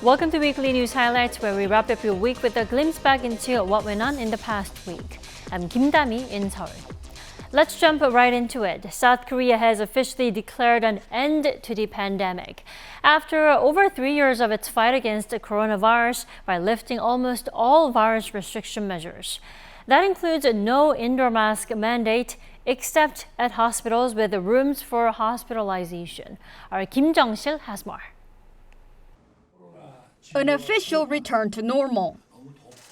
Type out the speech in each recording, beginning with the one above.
Welcome to Weekly News Highlights, where we wrap up your week with a glimpse back into what went on in the past week. I'm Kim Dami in Seoul. Let's jump right into it. South Korea has officially declared an end to the pandemic after over 3 years of its fight against the coronavirus by lifting almost all virus restriction measures. That includes no indoor mask mandate except at hospitals with rooms for hospitalization. Our Kim Jong-sil has more. An official return to normal.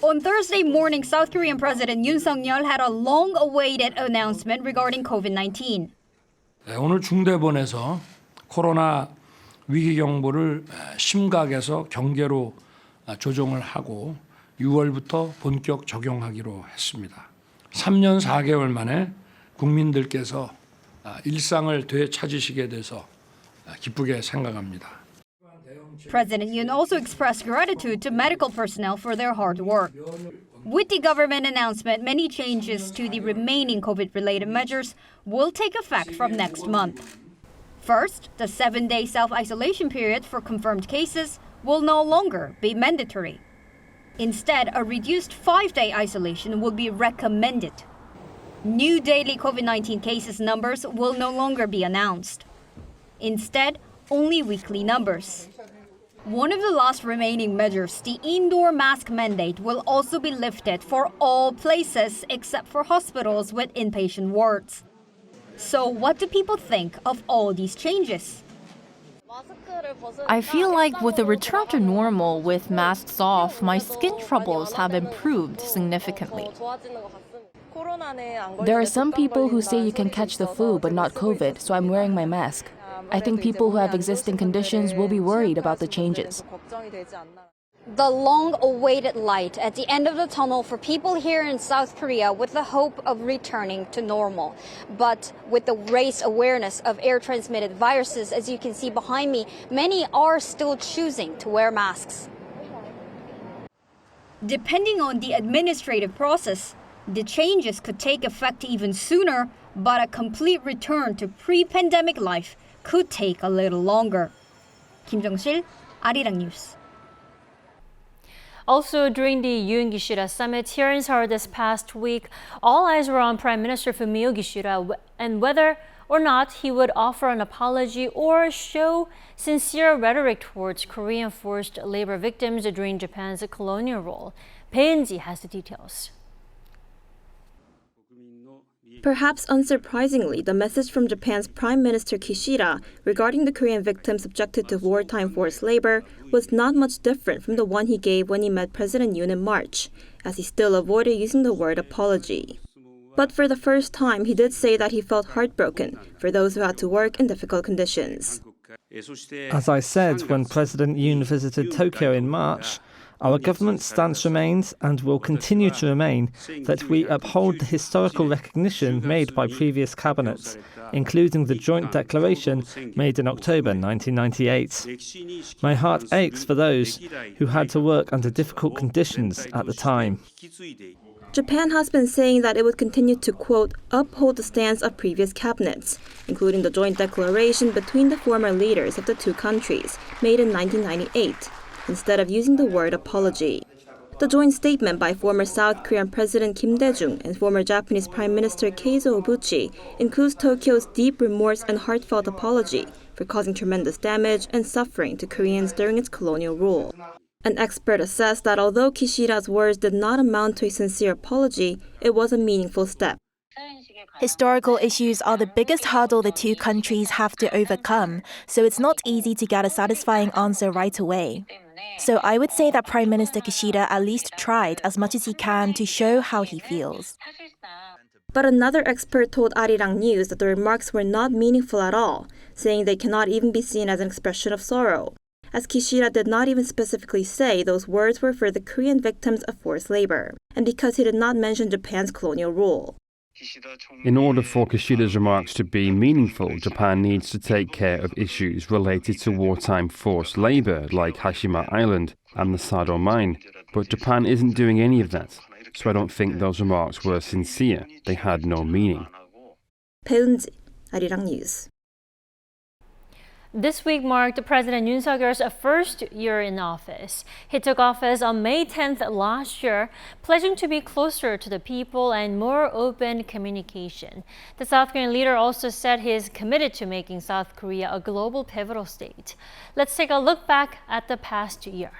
On Thursday morning, South Korean President Yoon had a long-awaited announcement regarding COVID-19. 오늘 중대본에서 코로나 위기 경보를 심각에서 경계로 조정을 하고 6월부터 본격 적용하기로 했습니다. 3년 4개월 만에 국민들께서 일상을 되찾으시게 돼서 기쁘게 생각합니다. President Yoon also expressed gratitude to medical personnel for their hard work. With the government announcement, many changes to the remaining COVID-related measures will take effect from next month. First, the 7-day self-isolation period for confirmed cases will no longer be mandatory. Instead, a reduced 5-day isolation will be recommended. New daily COVID-19 cases numbers will no longer be announced. Instead, only weekly numbers. One of the last remaining measures, the indoor mask mandate, will also be lifted for all places except for hospitals with inpatient wards. So what do people think of all these changes? I feel like with the return to normal with masks off, my skin troubles have improved significantly. There are some people who say you can catch the flu but not COVID, so I'm wearing my mask. I think people who have existing conditions will be worried about the changes. The long-awaited light at the end of the tunnel for people here in South Korea with the hope of returning to normal. But with the raised awareness of air-transmitted viruses, as you can see behind me, many are still choosing to wear masks. Depending on the administrative process, the changes could take effect even sooner, but a complete return to pre-pandemic life could take a little longer. Kim Jong-sil, Arirang News. Also, during the Yoon Kishida summit here in Seoul this past week, all eyes were on Prime Minister Fumio Kishida and whether or not he would offer an apology or show sincere rhetoric towards Korean forced labor victims during Japan's colonial rule. Bae-in-ji has the details. Perhaps unsurprisingly, the message from Japan's Prime Minister Kishida regarding the Korean victims subjected to wartime forced labor was not much different from the one he gave when he met President Yoon in March, as he still avoided using the word apology. But for the first time, he did say that he felt heartbroken for those who had to work in difficult conditions. As I said when President Yoon visited Tokyo in March, our government's stance remains and will continue to remain that we uphold the historical recognition made by previous cabinets, including the joint declaration made in October 1998. My heart aches for those who had to work under difficult conditions at the time. Japan has been saying that it would continue to, quote, uphold the stance of previous cabinets, including the joint declaration between the former leaders of the two countries, made in 1998. Instead of using the word apology. The joint statement by former South Korean President Kim Dae-jung and former Japanese Prime Minister Keizo Obuchi includes Tokyo's deep remorse and heartfelt apology for causing tremendous damage and suffering to Koreans during its colonial rule. An expert assessed that although Kishida's words did not amount to a sincere apology, it was a meaningful step. Historical issues are the biggest hurdle the two countries have to overcome, so it's not easy to get a satisfying answer right away. So I would say that Prime Minister Kishida at least tried as much as he can to show how he feels. But another expert told Arirang News that the remarks were not meaningful at all, saying they cannot even be seen as an expression of sorrow, as Kishida did not even specifically say those words were for the Korean victims of forced labor, and because he did not mention Japan's colonial rule. In order for Kishida's remarks to be meaningful, Japan needs to take care of issues related to wartime forced labor like Hashima Island and the Sado mine. But Japan isn't doing any of that, so I don't think those remarks were sincere. They had no meaning. Bae-in-ji, Arirang News. This week marked President Yoon Suk-yeol's first year in office. He took office on May 10th last year, pledging to be closer to the people and more open communication. The South Korean leader also said he is committed to making South Korea a global pivotal state. Let's take a look back at the past year.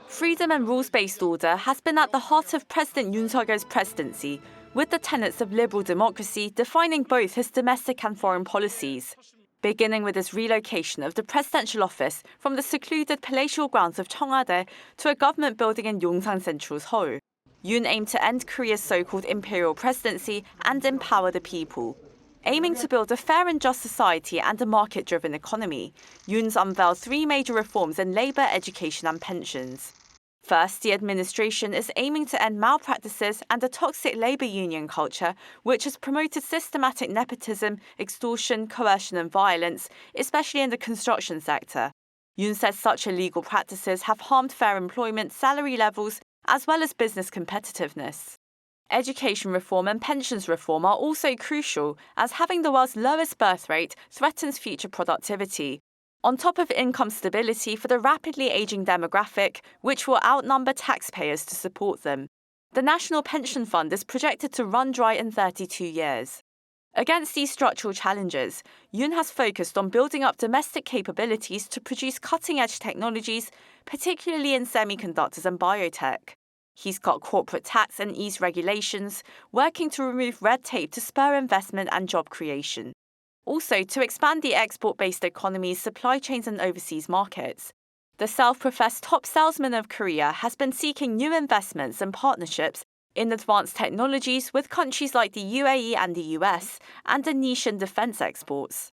Freedom and rules-based order has been at the heart of President Yoon Suk-yeol's presidency, with the tenets of liberal democracy defining both his domestic and foreign policies. Beginning with his relocation of the presidential office from the secluded palatial grounds of Cheongwade to a government building in Yongsan Central's Seoul, Yoon aimed to end Korea's so-called imperial presidency and empower the people. Aiming to build a fair and just society and a market-driven economy, Yoon's unveiled three major reforms in labour, education and pensions. First, the administration is aiming to end malpractices and a toxic labour union culture which has promoted systematic nepotism, extortion, coercion and violence, especially in the construction sector. Yoon says such illegal practices have harmed fair employment, salary levels, as well as business competitiveness. Education reform and pensions reform are also crucial, as having the world's lowest birth rate threatens future productivity. On top of income stability for the rapidly aging demographic, which will outnumber taxpayers to support them. The National Pension Fund is projected to run dry in 32 years. Against these structural challenges, Yoon has focused on building up domestic capabilities to produce cutting-edge technologies, particularly in semiconductors and biotech. He's cut corporate tax and eased regulations, working to remove red tape to spur investment and job creation. Also, to expand the export-based economy's supply chains and overseas markets. The self-professed top salesman of Korea has been seeking new investments and partnerships in advanced technologies with countries like the UAE and the US, and a niche in defense exports.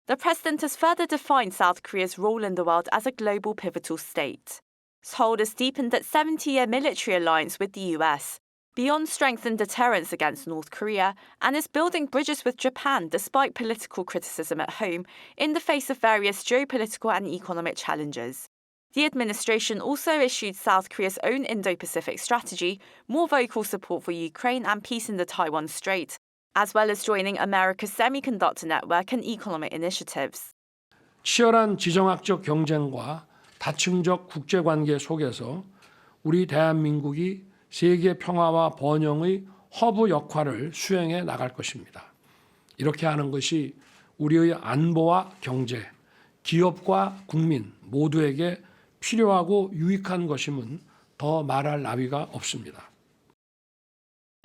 The president has further defined South Korea's role in the world as a global pivotal state. Seoul has deepened its 70-year military alliance with the US, beyond strengthened deterrence against North Korea, and is building bridges with Japan despite political criticism at home in the face of various geopolitical and economic challenges. The administration also issued South Korea's own Indo-Pacific strategy, more vocal support for Ukraine and peace in the Taiwan Strait, as well as joining America's semiconductor network and economic initiatives. 치열한 지정학적 경쟁과 다층적 국제관계 속에서 우리 대한민국이 세계 평화와 번영의 허브 역할을 수행해 나갈 것입니다. 이렇게 하는 것이 우리의 안보와 경제, 기업과 국민 모두에게 필요하고 유익한 것임은 더 말할 나위가 없습니다.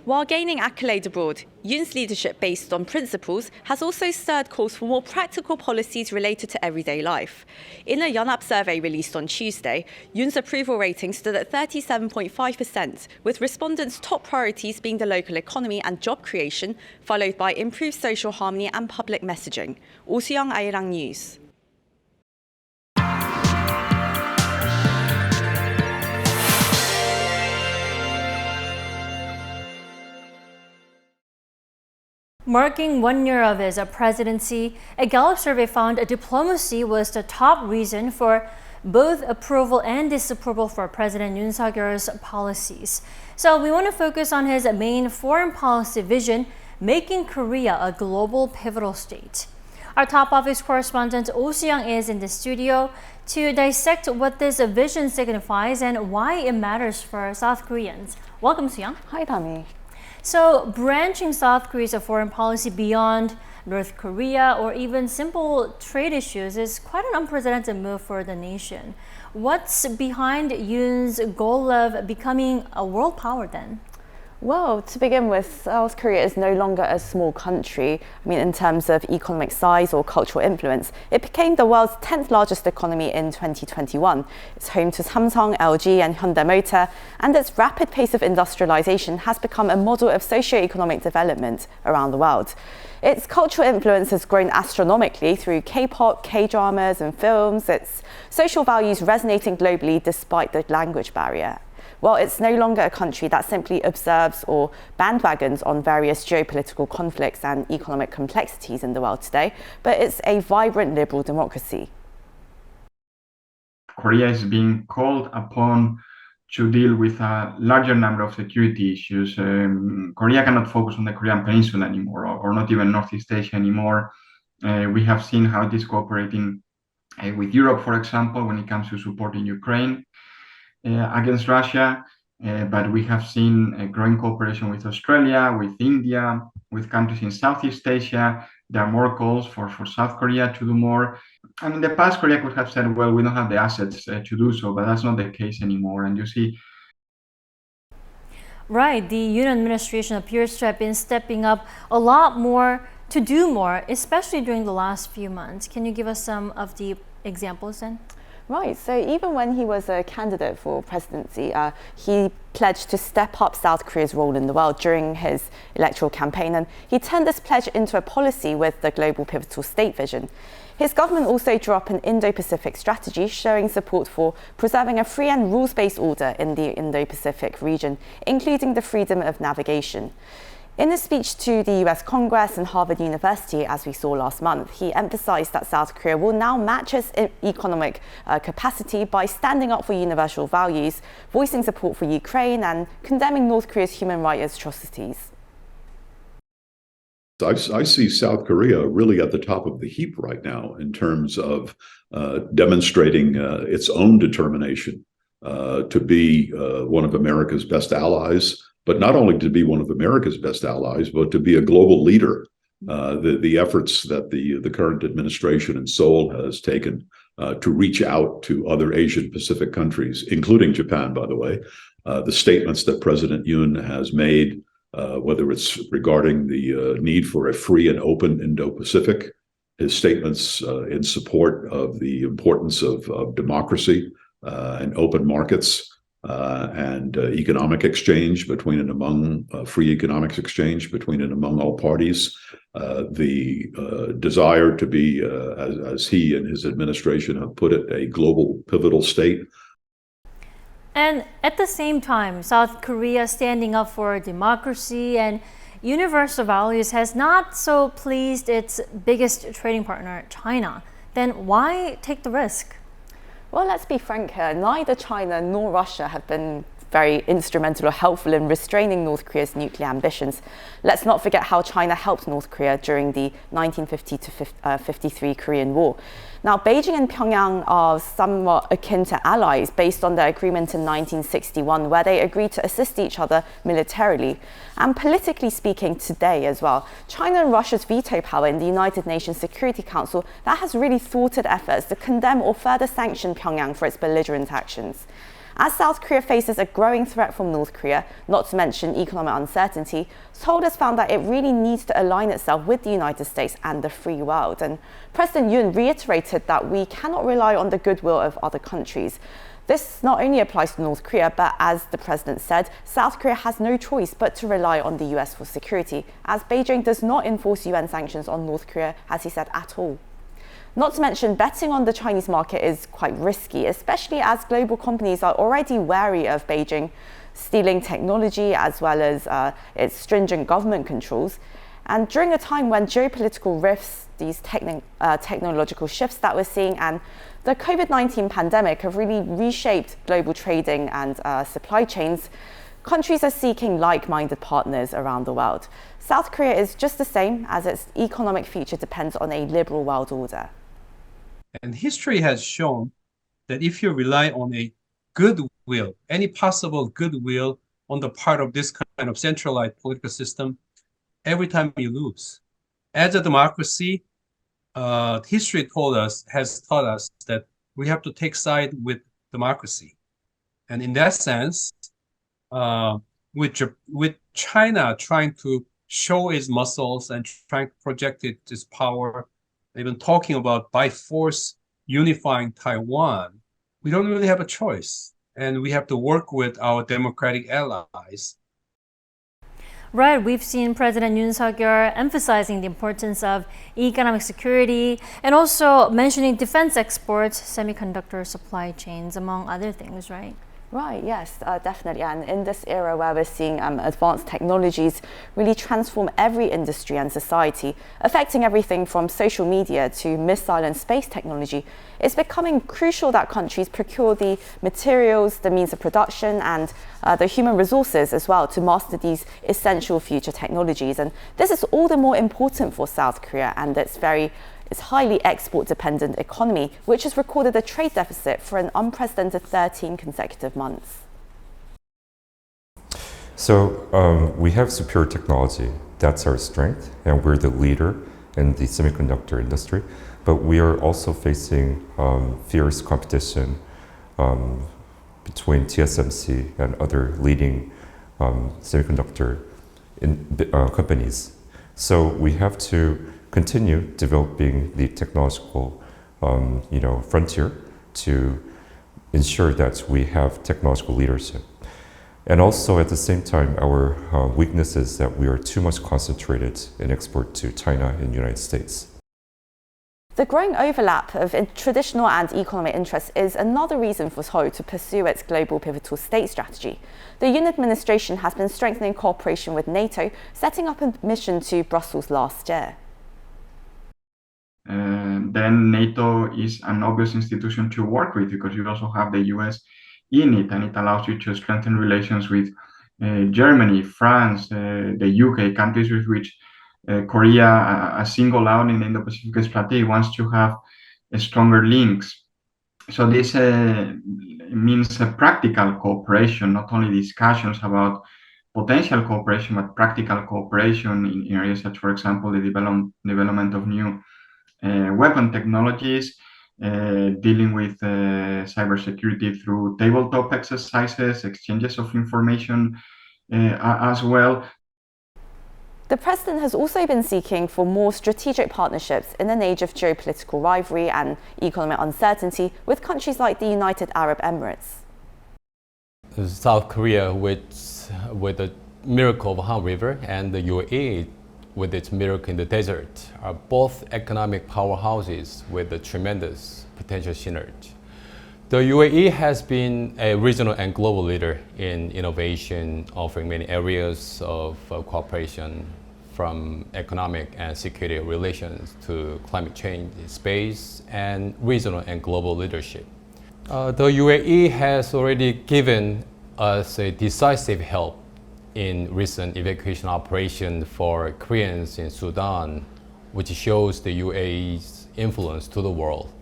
While gaining accolade abroad, Yoon's leadership based on principles has also stirred calls for more practical policies related to everyday life. In a Yonhap survey released on Tuesday, Yoon's approval rating stood at 37.5%, with respondents' top priorities being the local economy and job creation, followed by improved social harmony and public messaging. Oh Soo-young, Arirang News. Marking 1 year of his presidency, a Gallup survey found diplomacy was the top reason for both approval and disapproval for President Yoon Suk-yeol's policies. So we want to focus on his main foreign policy vision, making Korea a global pivotal state. Our top office correspondent Oh Soo-young is in the studio to dissect what this vision signifies and why it matters for South Koreans. Welcome, Soo-young. Hi, Dami. So, branching South Korea's foreign policy beyond North Korea or even simple trade issues is quite an unprecedented move for the nation. What's behind Yoon's goal of becoming a world power then? Well, to begin with, South Korea is no longer a small country. In terms of economic size or cultural influence, it became the world's 10th largest economy in 2021. It's home to Samsung, LG and Hyundai Motor, and its rapid pace of industrialization has become a model of socio-economic development around the world. Its cultural influence has grown astronomically through K-pop, K-dramas and films, its social values resonating globally despite the language barrier. Well, it's no longer a country that simply observes or bandwagons on various geopolitical conflicts and economic complexities in the world today, but it's a vibrant liberal democracy. Korea is being called upon to deal with a larger number of security issues. Korea cannot focus on the Korean Peninsula anymore, or not even Northeast Asia anymore. We have seen how it is cooperating with Europe, for example, when it comes to supporting Ukraine against Russia. But we have seen a growing cooperation with Australia, with India, with countries in Southeast Asia. There are more calls for South Korea to do more. And in the past, Korea could have said, well, we don't have the assets to do so, but that's not the case anymore. And you see, right, the Yoon administration appears to have been stepping up a lot more to do more, especially during the last few months. Can you give us some of the examples then? Right, so even when he was a candidate for presidency, he pledged to step up South Korea's role in the world during his electoral campaign, and he turned this pledge into a policy with the Global Pivotal State Vision. His government also drew up an Indo-Pacific strategy showing support for preserving a free and rules-based order in the Indo-Pacific region, including the freedom of navigation. In a speech to the US Congress and Harvard University, as we saw last month, he emphasized that South Korea will now match its economic capacity by standing up for universal values, voicing support for Ukraine, and condemning North Korea's human rights atrocities. I see South Korea really at the top of the heap right now in terms of demonstrating its own determination to be one of America's best allies, but not only to be one of America's best allies, but to be a global leader. The efforts that the current administration in Seoul has taken to reach out to other Asian Pacific countries, including Japan, by the way, the statements that President Yoon has made, whether it's regarding the need for a free and open Indo-Pacific, his statements in support of the importance of democracy and open markets and economic exchange between and among free economics exchange between and among all parties, the desire to be, as he and his administration have put it, a global pivotal state. And at the same time, South Korea standing up for democracy and universal values has not so pleased its biggest trading partner, China. Then why take the risk? Well, let's be frank here. Neither China nor Russia have been very instrumental or helpful in restraining North Korea's nuclear ambitions. Let's not forget how China helped North Korea during the 1950 to 53 Korean War. Now, Beijing and Pyongyang are somewhat akin to allies based on their agreement in 1961, where they agreed to assist each other militarily. And politically speaking today as well, China and Russia's veto power in the United Nations Security Council, that has really thwarted efforts to condemn or further sanction Pyongyang for its belligerent actions. As South Korea faces a growing threat from North Korea, not to mention economic uncertainty, Seoul has found that it really needs to align itself with the United States and the free world. And President Yoon reiterated that we cannot rely on the goodwill of other countries. This not only applies to North Korea, but as the president said, South Korea has no choice but to rely on the US for security, as Beijing does not enforce UN sanctions on North Korea, as he said, at all. Not to mention, betting on the Chinese market is quite risky, especially as global companies are already wary of Beijing stealing technology as well as its stringent government controls. And during a time when geopolitical rifts, these technological shifts that we're seeing, and the COVID-19 pandemic have really reshaped global trading and supply chains, countries are seeking like-minded partners around the world. South Korea is just the same, as its economic future depends on a liberal world order. And history has shown that if you rely on a goodwill, any possible goodwill on the part of this kind of centralized political system, every time you lose. As a democracy, history has taught us that we have to take side with democracy. And in that sense, with China trying to show its muscles and trying to project its power, even talking about by force unifying Taiwan, we don't really have a choice. And we have to work with our democratic allies. Right, we've seen President Yoon Suk-yeol emphasizing the importance of economic security and also mentioning defense exports, semiconductor supply chains, among other things, right? Right, yes, definitely. And in this era where we're seeing advanced technologies really transform every industry and society, affecting everything from social media to missile and space technology, it's becoming crucial that countries procure the materials, the means of production, and the human resources as well to master these essential future technologies. And this is all the more important for South Korea and its highly export-dependent economy, which has recorded a trade deficit for an unprecedented 13 consecutive months. So we have superior technology. That's our strength, and we're the leader in the semiconductor industry. But we are also facing fierce competition between TSMC and other leading semiconductor companies. So we have to continue developing the technological frontier to ensure that we have technological leadership. And also at the same time, our weakness is that we are too much concentrated in export to China and the United States. The growing overlap of traditional and economic interests is another reason for Seoul to pursue its global pivotal state strategy. The Yoon administration has been strengthening cooperation with NATO, setting up a mission to Brussels last year. Then NATO is an obvious institution to work with because you also have the US in it, and it allows you to strengthen relations with Germany, France, the UK, countries with which Korea, a single out in the Indo-Pacific strategy, wants to have stronger links. So this means practical cooperation, not only discussions about potential cooperation, but practical cooperation in areas such, for example, the development of new weapon technologies, dealing with cybersecurity through tabletop exercises, exchanges of information as well. The president has also been seeking for more strategic partnerships in an age of geopolitical rivalry and economic uncertainty with countries like the United Arab Emirates. South Korea with the miracle of Han River and the UAE with its miracle in the desert are both economic powerhouses with a tremendous potential synergy. The UAE has been a regional and global leader in innovation, offering many areas of cooperation from economic and security relations to climate change, space, and regional and global leadership. The UAE has already given us a decisive help in recent evacuation operation for Koreans in Sudan, which shows the UAE's influence to the world.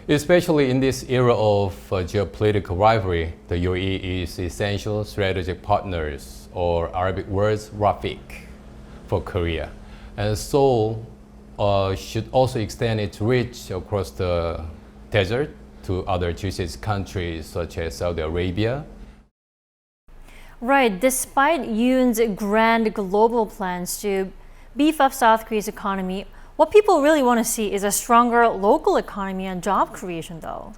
Especially in this era of geopolitical rivalry, the UAE is essential strategic partners, or Arabic words, Rafiq, for Korea. And Seoul should also extend its reach across the desert to other GCC countries such as Saudi Arabia. Right, despite Yoon's grand global plans to beef up South Korea's economy, what people really want to see is a stronger local economy and job creation, though.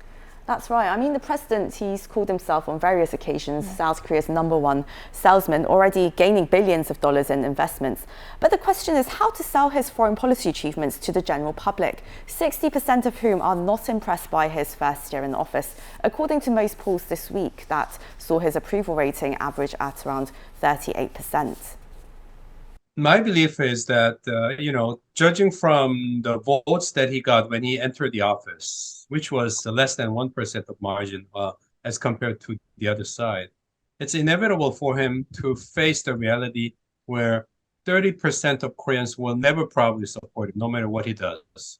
That's right. I mean, the president, he's called himself on various occasions South Korea's #1 salesman, already gaining billions of dollars in investments. But the question is how to sell his foreign policy achievements to the general public, 60% of whom are not impressed by his first year in office, according to most polls this week that saw his approval rating average at around 38%. My belief is that, judging from the votes that he got when he entered the office, which was less than 1% of margin as compared to the other side, it's inevitable for him to face the reality where 30% of Koreans will never probably support him, no matter what he does.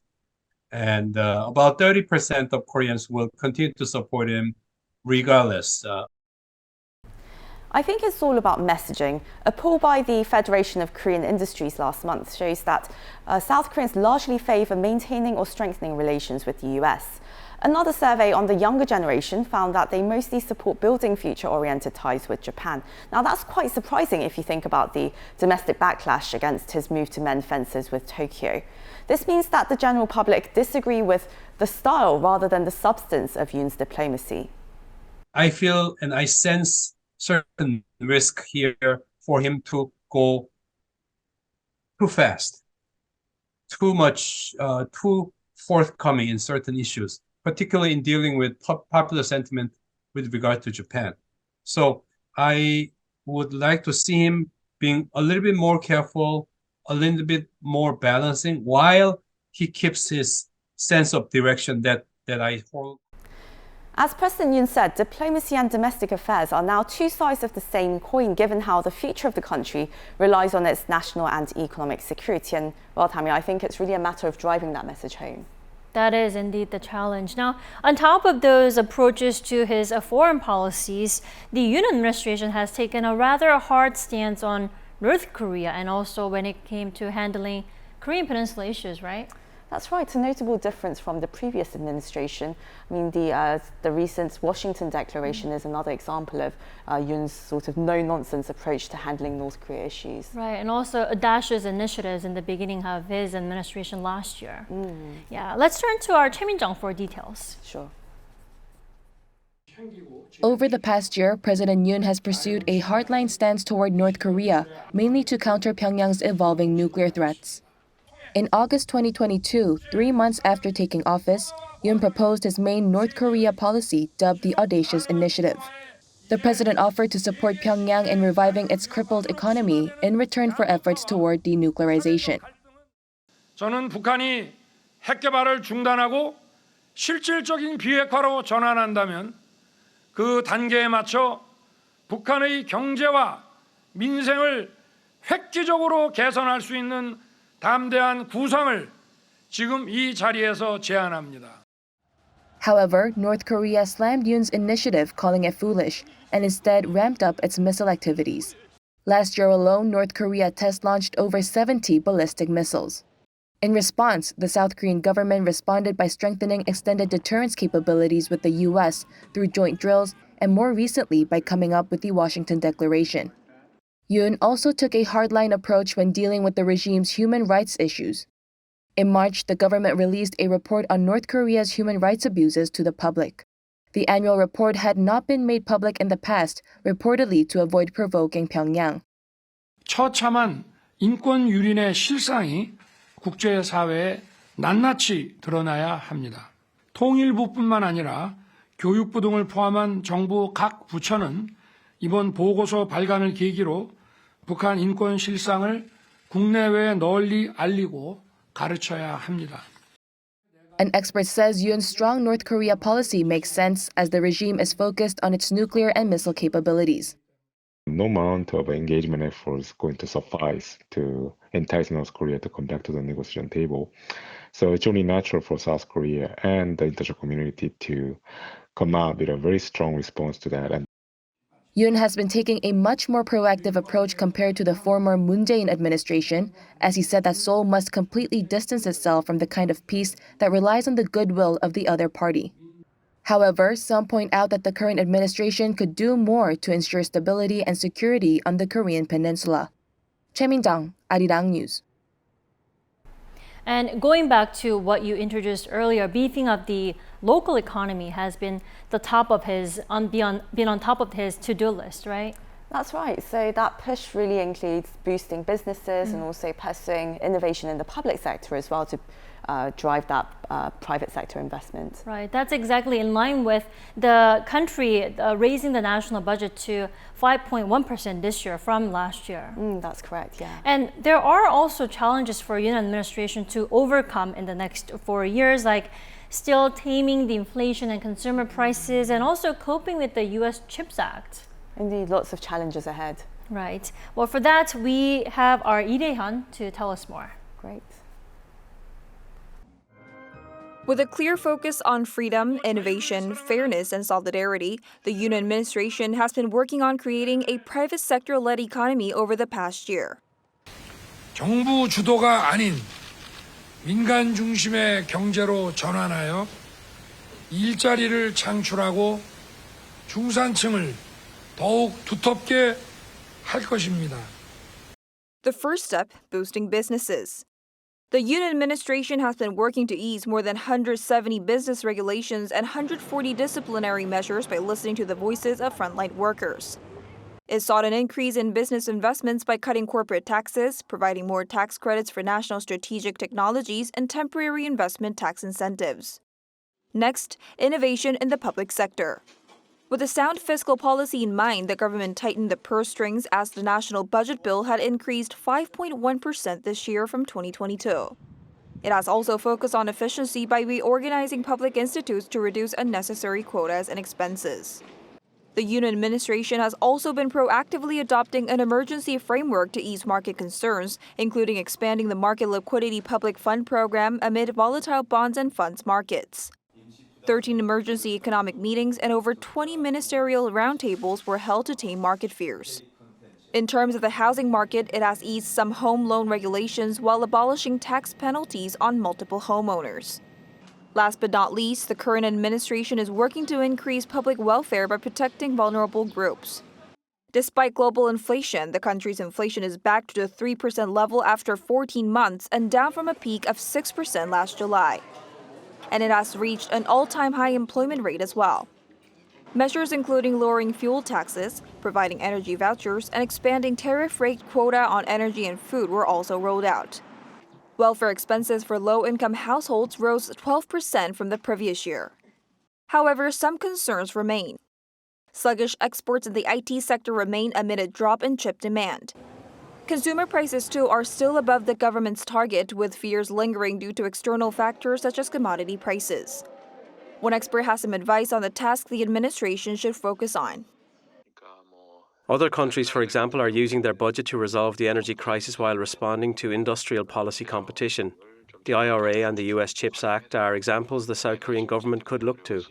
And about 30% of Koreans will continue to support him regardless. I think it's all about messaging. A poll by the Federation of Korean Industries last month shows that South Koreans largely favor maintaining or strengthening relations with the US. Another survey on the younger generation found that they mostly support building future-oriented ties with Japan. Now that's quite surprising if you think about the domestic backlash against his move to mend fences with Tokyo. This means that the general public disagree with the style rather than the substance of Yoon's diplomacy. I feel and I sense certain risk here for him to go too fast, too much, too forthcoming in certain issues, particularly in dealing with popular sentiment with regard to Japan. So I would like to see him being a little bit more careful, a little bit more balancing, while he keeps his sense of direction that I hold. As President Yoon said, diplomacy and domestic affairs are now two sides of the same coin, given how the future of the country relies on its national and economic security. And, well, Tammy, I think it's really a matter of driving that message home. That is indeed the challenge. Now, on top of those approaches to his foreign policies, the Yoon administration has taken a rather hard stance on North Korea and also when it came to handling Korean Peninsula issues, right? That's right, a notable difference from the previous administration. I mean, the recent Washington Declaration is another example of Yoon's sort of no-nonsense approach to handling North Korea issues. Right, and also Dash's initiatives in the beginning of his administration last year. Yeah, let's turn to our Choi Min-jung for details. Sure. Over the past year, President Yoon has pursued a hardline stance toward North Korea, mainly to counter Pyongyang's evolving nuclear threats. In August 2022, 3 months after taking office, Yoon proposed his main North Korea policy, dubbed the Audacious Initiative. The president offered to support Pyongyang in reviving its crippled economy in return for efforts toward denuclearization. 저는 북한이 핵 개발을 중단하고 실질적인 비핵화로 전환한다면 그 단계에 맞춰 북한의 경제와 민생을 획기적으로 개선할 수 있는 담대한 구상을 지금 이 자리에서 제안합니다. However, North Korea slammed Yoon's initiative, calling it foolish, and instead ramped up its missile activities. Last year alone, North Korea test-launched over 70 ballistic missiles. In response, the South Korean government responded by strengthening extended deterrence capabilities with the U.S. through joint drills and more recently by coming up with the Washington Declaration. Yoon also took a hardline approach when dealing with the regime's human rights issues. In March, the government released a report on North Korea's human rights abuses to the public. The annual report had not been made public in the past, reportedly to avoid provoking Pyongyang. 처참한 인권 유린의 실상이 국제사회에 낱낱이 드러나야 합니다. 통일부뿐만 아니라 교육부 등을 포함한 정부 각 부처는 이번 보고서 발간을 계기로 북한 인권 실상을 국내외에 널리 알리고 가르쳐야 합니다. An expert says Yoon's strong North Korea policy makes sense as the regime is focused on its nuclear and missile capabilities. No amount of engagement effort is going to suffice to entice North Korea to come back to the negotiation table. So it's only natural for South Korea and the international community to come out with a very strong response to that. Yoon has been taking a much more proactive approach compared to the former Moon Jae-in administration, as he said that Seoul must completely distance itself from the kind of peace that relies on the goodwill of the other party. However, some point out that the current administration could do more to ensure stability and security on the Korean peninsula. Choi Min-jung, Arirang News. And going back to what you introduced earlier, beefing up the local economy has been the top of his been on top of his to-do list, right? That's right. So that push really includes boosting businesses and also pursuing innovation in the public sector as well to drive that private sector investment. Right. That's exactly in line with the country raising the national budget to 5.1% this year from last year. That's correct, yeah. And there are also challenges for Yoon administration to overcome in the next 4 years, like still taming the inflation and consumer prices and also coping with the U.S. CHIPS Act. Indeed, lots of challenges ahead. Right. Well, for that, we have our Lee Dae-hyun to tell us more. Great. With a clear focus on freedom, innovation, fairness, and solidarity, the Yoon administration has been working on creating a private sector-led economy over the past year. 정부 주도가 아닌 민간 중심의 경제로 전환하여 일자리를 창출하고 중산층을 더욱 두텁게 할 것입니다. The first step, boosting businesses. The Yoon administration has been working to ease more than 170 business regulations and 140 disciplinary measures by listening to the voices of frontline workers. It sought an increase in business investments by cutting corporate taxes, providing more tax credits for national strategic technologies, and temporary investment tax incentives. Next, innovation in the public sector. With a sound fiscal policy in mind, the government tightened the purse strings as the national budget bill had increased 5.1% this year from 2022. It has also focused on efficiency by reorganizing public institutes to reduce unnecessary quotas and expenses. The Yoon administration has also been proactively adopting an emergency framework to ease market concerns, including expanding the market liquidity public fund program amid volatile bonds and funds markets. 13 emergency economic meetings and over 20 ministerial roundtables were held to tame market fears. In terms of the housing market, it has eased some home loan regulations while abolishing tax penalties on multiple homeowners. Last but not least, the current administration is working to increase public welfare by protecting vulnerable groups. Despite global inflation, the country's inflation is back to the 3% level after 14 months and down from a peak of 6% last July. And it has reached an all-time high employment rate as well. Measures including lowering fuel taxes, providing energy vouchers, and expanding tariff rate quota on energy and food were also rolled out. Welfare expenses for low-income households rose 12% from the previous year. However, some concerns remain. Sluggish exports in the IT sector remain amid a drop in chip demand. Consumer prices, too, are still above the government's target, with fears lingering due to external factors such as commodity prices. One expert has some advice on the task the administration should focus on. Other countries, for example, are using their budget to resolve the energy crisis while responding to industrial policy competition. The IRA and the US CHIPS Act are examples the South Korean government could look to.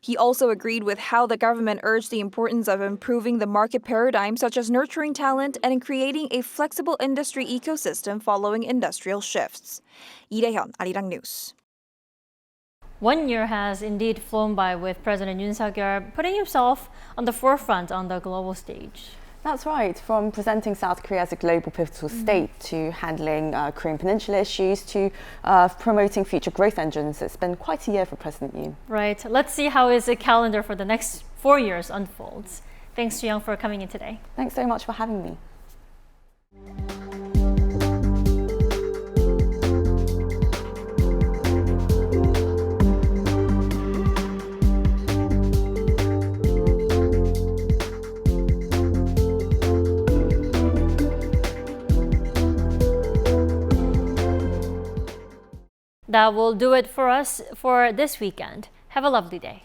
He also agreed with how the government urged the importance of improving the market paradigm, such as nurturing talent and in creating a flexible industry ecosystem following industrial shifts. Lee Dae-hyun, Arirang News. 1 year has indeed flown by with President Yoon Suk-yeol putting himself on the forefront on the global stage. That's right. From presenting South Korea as a global pivotal state to handling Korean Peninsula issues to promoting future growth engines, it's been quite a year for President Yoon. Right. Let's see how his calendar for the next 4 years unfolds. Thanks, Ji-young, for coming in today. Thanks so much for having me. That will do it for us for this weekend. Have a lovely day.